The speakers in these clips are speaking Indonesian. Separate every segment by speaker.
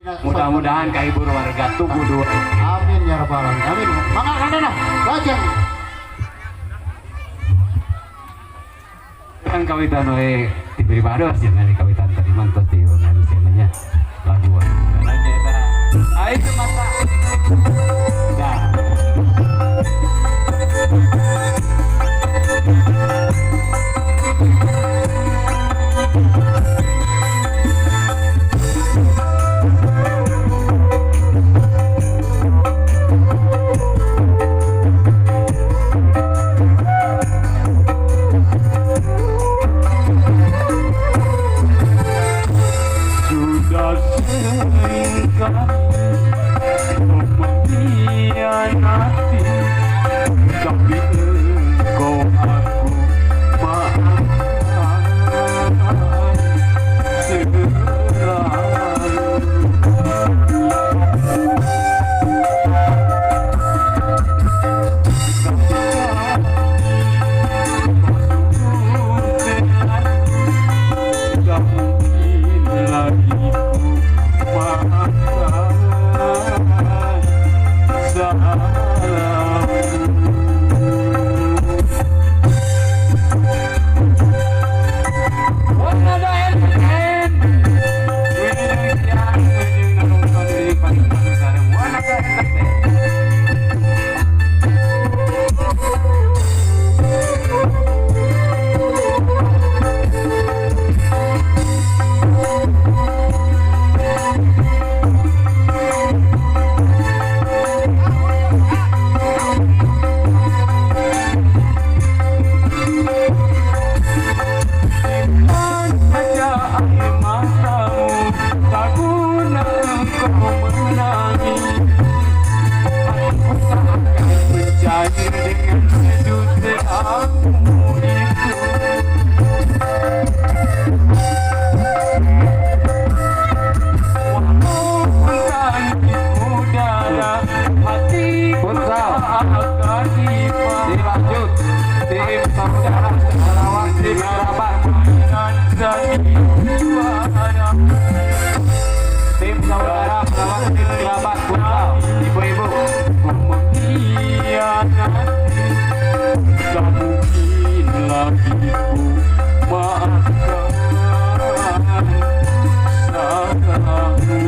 Speaker 1: Mudah-mudahan kahibur warga tubuh dua.
Speaker 2: Amin ya rabbal alamin. Amin. Mangga kadana lajeng.
Speaker 1: Kan kawitan we diberi bados jangan di kawitan tadi mantos di organisasinya laguan. Aja eta. Ayo ke mata. Dah. Tim saudara melawan tim kerabat futsal. Ibu-ibu tak mungkin lagi ku maafkan salahmu.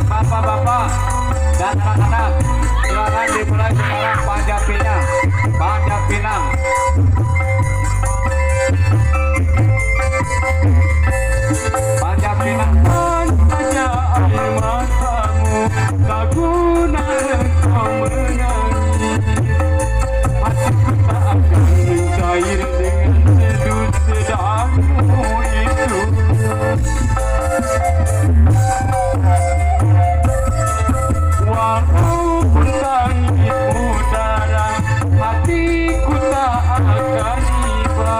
Speaker 1: Bapak-bapak dan anak-anak, silakan dimulai sekarang Panjat Pinang. Panjat Pinang. Panjat Pinang. Saja air matamu, tak guna kau menyanyi. Hatiku tak akan mencair dengan seduh sedangmu itu. Walaupun langit udara, hatiku tak akan iba.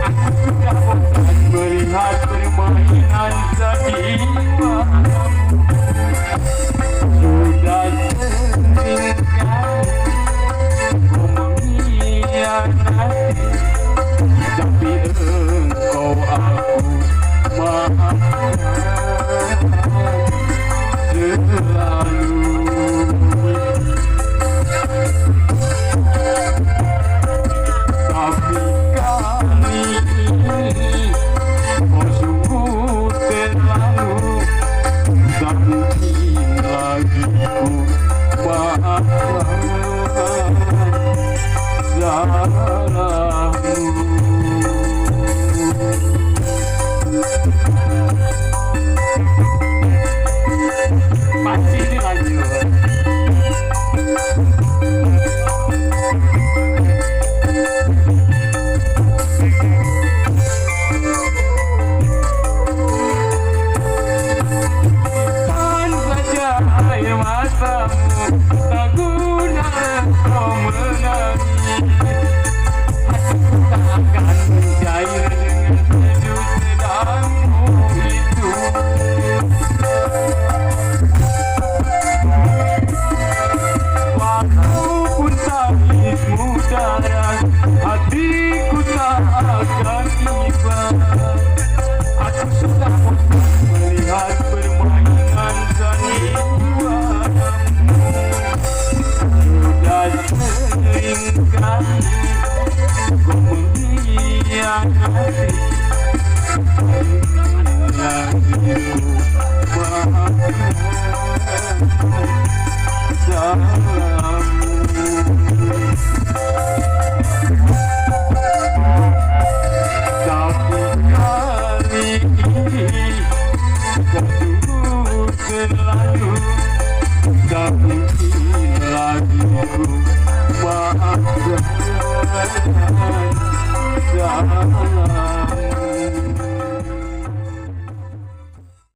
Speaker 1: Aku sudah bosan melihat permainan sediwa. Sudah sering kali ku mengkhianati, tapi engkau aku maafkan selalu. Tapi kali ini kau sungguh terlalu, tak mungkin lagi ku maafkan salahmu. sudah melihat permainan sandiwaramu. Sudah sering kali kau mengkhianati, lagiku maafkan salahmu. Tapi kali ini kau sungguh terlalu, tak mungkin lagi ku maafkan salahmu.